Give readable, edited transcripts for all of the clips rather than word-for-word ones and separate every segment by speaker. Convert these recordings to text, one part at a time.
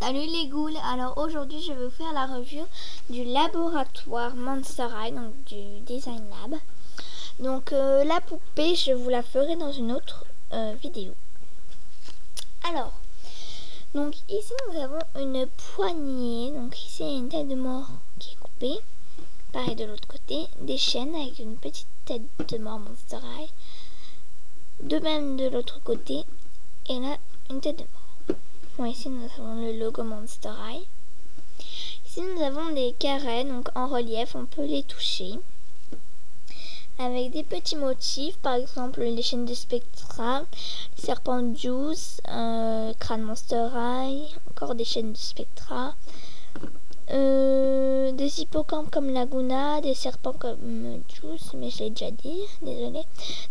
Speaker 1: Salut les ghouls, alors aujourd'hui je vais vous faire la review du laboratoire Monster High, donc du Design Lab. Donc la poupée je vous la ferai dans une autre vidéo. Alors, donc ici nous avons une poignée, donc ici il y a une tête de mort qui est coupée. Pareil de l'autre côté, des chaînes avec une petite tête de mort Monster High. De même de l'autre côté, et là une tête de mort. Bon, ici nous avons le logo Monster High. Ici nous avons des carrés donc en relief, on peut les toucher avec des petits motifs, par exemple les chaînes de Spectra, les serpents de Juice, crâne Monster High, encore des chaînes de Spectra, des hippocampes comme Laguna, des serpents comme Juice, mais je l'ai déjà dit, désolé,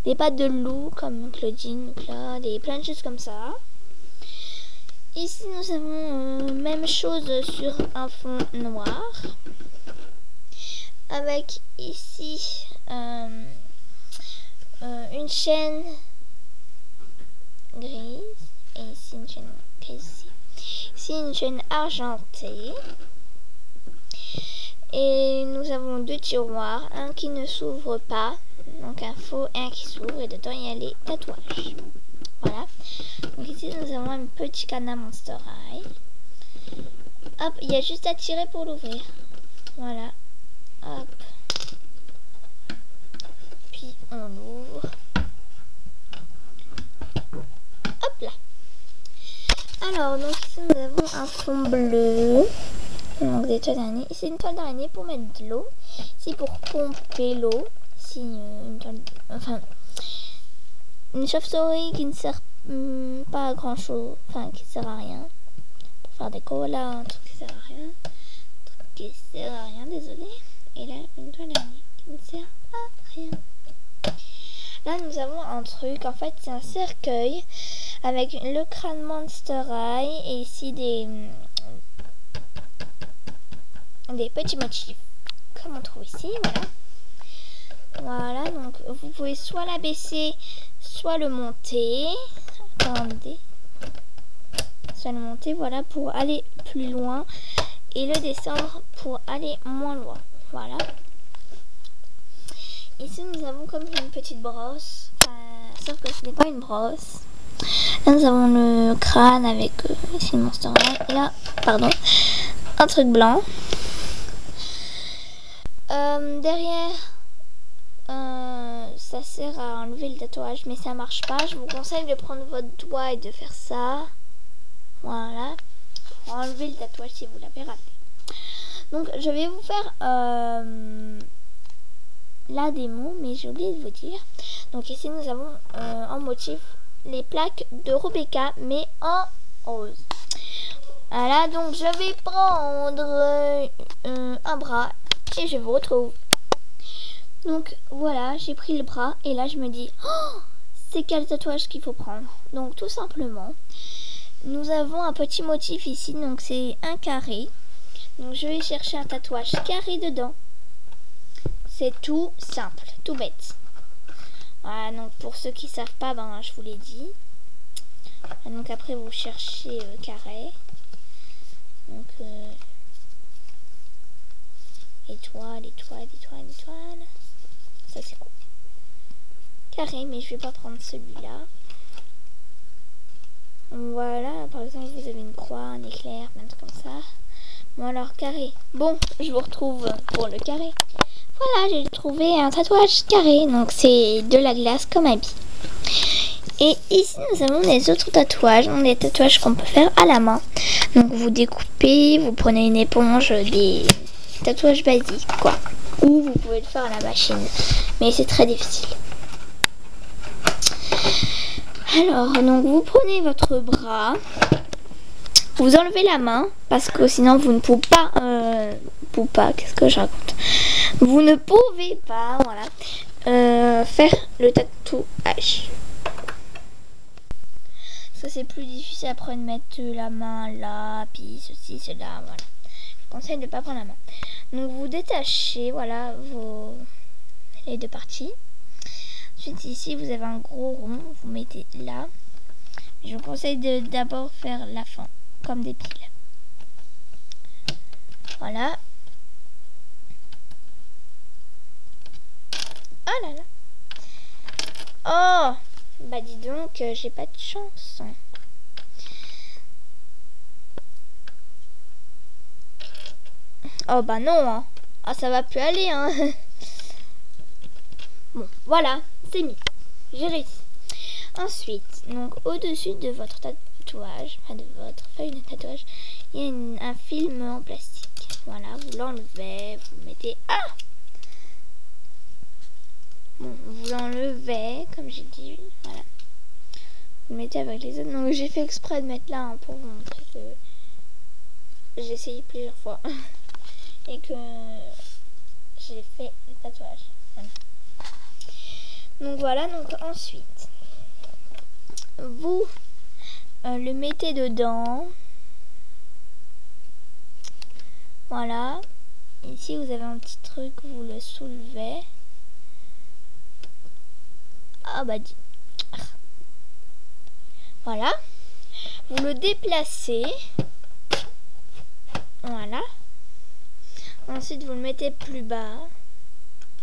Speaker 1: des pattes de loup comme Claudine, Claude, et plein de choses comme ça. Ici, nous avons même chose sur un fond noir. Avec ici une chaîne grise. Et ici une chaîne grise. Ici une chaîne argentée. Et nous avons deux tiroirs. Un qui ne s'ouvre pas. Donc un faux et un qui s'ouvre. Et dedans, il y a les tatouages. Voilà. Donc ici nous avons un petit cadenas Monster High. Hop, il y a juste à tirer pour l'ouvrir. Voilà. Hop. Puis on l'ouvre. Hop là. Alors donc ici nous avons un fond bleu. Donc des toiles d'araignée. Ici une toile d'araignée pour mettre de l'eau. Ici pour pomper l'eau. Ici une toile. Enfin. Une chauve-souris qui ne sert pas à grand chose, enfin qui sert à rien, pour faire des colas, un truc qui sert à rien, désolé. Et là une toile d'araignée qui ne sert à rien. Là nous avons un truc, en fait c'est un cercueil avec le crâne Monster High et ici des petits motifs comme on trouve ici, voilà. Voilà, donc vous pouvez soit l'abaisser, soit le monter. Attendez. Soit le monter, voilà, pour aller plus loin. Et le descendre pour aller moins loin. Voilà. Ici, nous avons comme une petite brosse. Sauf que ce n'est pas une brosse. Là, nous avons le crâne avec ici le Monster High. Et là, pardon, un truc blanc. Derrière... ça sert à enlever le tatouage, mais ça marche pas. Je vous conseille de prendre votre doigt et de faire ça. Voilà. Pour enlever le tatouage si vous l'avez raté. Donc je vais vous faire la démo, mais j'ai oublié de vous dire. Donc ici nous avons en motif les plaques de Rebecca, mais en rose. Voilà, donc je vais prendre un bras et je vous retrouve. Donc voilà, j'ai pris le bras et là je me dis, oh, c'est quel tatouage qu'il faut prendre. Donc tout simplement, nous avons un petit motif ici, donc c'est un carré. Donc je vais chercher un tatouage carré dedans. C'est tout simple, tout bête. Voilà, donc pour ceux qui ne savent pas, ben je vous l'ai dit. Donc après vous cherchez carré. Donc étoile, étoile, étoile, étoile. Ça c'est cool. Carré, mais je vais pas prendre celui-là. Voilà, par exemple vous avez une croix, un éclair, plein de trucs comme ça. Bon alors carré. Bon, je vous retrouve pour le carré. Voilà, j'ai trouvé un tatouage carré. Donc c'est de la glace comme habit. Et ici nous avons des autres tatouages. Donc des tatouages qu'on peut faire à la main. Donc vous découpez, vous prenez une éponge, des tatouages basiques quoi. Ou vous pouvez le faire à la machine. Mais c'est très difficile. Alors, donc vous prenez votre bras, vous enlevez la main, parce que sinon vous ne pouvez pas, qu'est-ce que je raconte? Vous ne pouvez pas, voilà, faire le tatouage. Ça c'est plus difficile après de mettre la main là, puis ceci, cela, voilà. Je vous conseille de ne pas prendre la main. Donc vous détachez, voilà, les deux parties. Ensuite ici vous avez un gros rond, vous mettez là. Je vous conseille de d'abord faire la fin, comme des piles. Voilà. Oh là là. Oh, bah dis donc, j'ai pas de chance. Oh bah non, hein. Ah, ça va plus aller, hein. Bon, voilà, c'est mis. J'ai réussi. Ensuite, donc au-dessus de votre tatouage, enfin de votre feuille de tatouage, il y a un film en plastique. Voilà, vous l'enlevez, vous le mettez... Ah! Bon, vous l'enlevez, comme j'ai dit, voilà. Vous le mettez avec les autres. Donc j'ai fait exprès de mettre là hein, pour vous montrer que j'ai essayé plusieurs fois. Et que j'ai fait le tatouage. Voilà. Donc voilà, donc ensuite, vous le mettez dedans. Voilà. Ici, vous avez un petit truc, vous le soulevez. Ah bah, voilà. Vous le déplacez. Voilà. Ensuite, vous le mettez plus bas.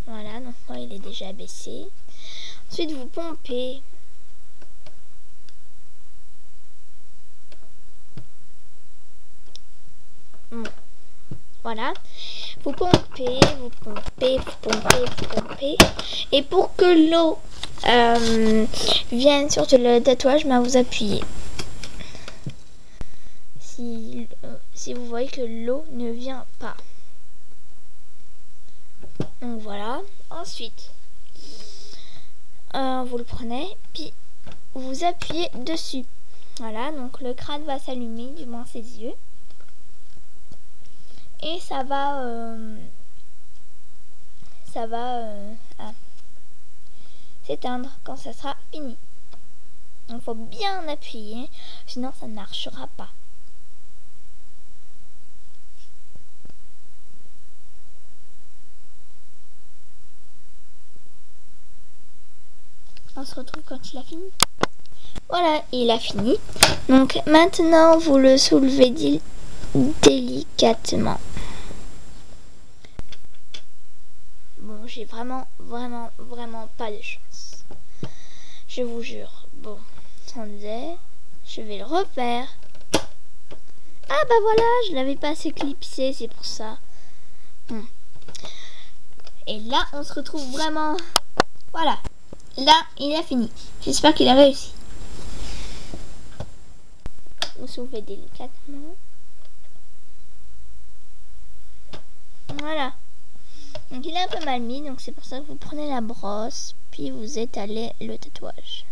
Speaker 1: Voilà, donc là, il est déjà baissé. Ensuite, vous pompez. Bon. Voilà. Vous pompez, vous pompez, vous pompez, vous pompez. Et pour que l'eau vienne sur le tatouage, ben vous appuyez. Si vous voyez que l'eau ne vient pas. Donc voilà. Ensuite, vous le prenez, puis vous appuyez dessus. Voilà, donc le crâne va s'allumer, du moins ses yeux. Et ça va s'éteindre quand ça sera fini. Donc il faut bien appuyer, sinon ça ne marchera pas. On se retrouve quand il a fini. Voilà, il a fini. Donc maintenant vous le soulevez délicatement. Bon, j'ai vraiment pas de chance. Je vous jure. Bon, attendez, je vais le refaire. Ah bah voilà, je l'avais pas assez clipsé, c'est pour ça. Bon. Et là, on se retrouve vraiment... Voilà. Là, il a fini. J'espère qu'il a réussi. Vous soulevez délicatement. Voilà. Donc il est un peu mal mis, donc c'est pour ça que vous prenez la brosse, puis vous étalez le tatouage.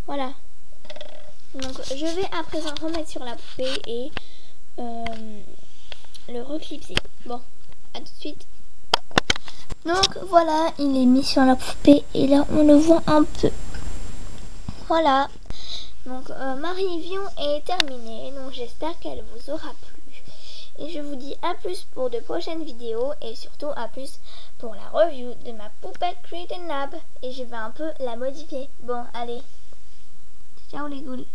Speaker 1: Voilà. Donc je vais à présent remettre sur la poupée et le reclipser. Bon, à tout de suite. Donc voilà, il est mis sur la poupée et là on le voit un peu. Voilà. Donc ma review est terminée, donc j'espère qu'elle vous aura plu. Et je vous dis à plus pour de prochaines vidéos et surtout à plus pour la review de ma poupette Create and Lab. Et je vais un peu la modifier. Bon, allez. Ciao les ghouls.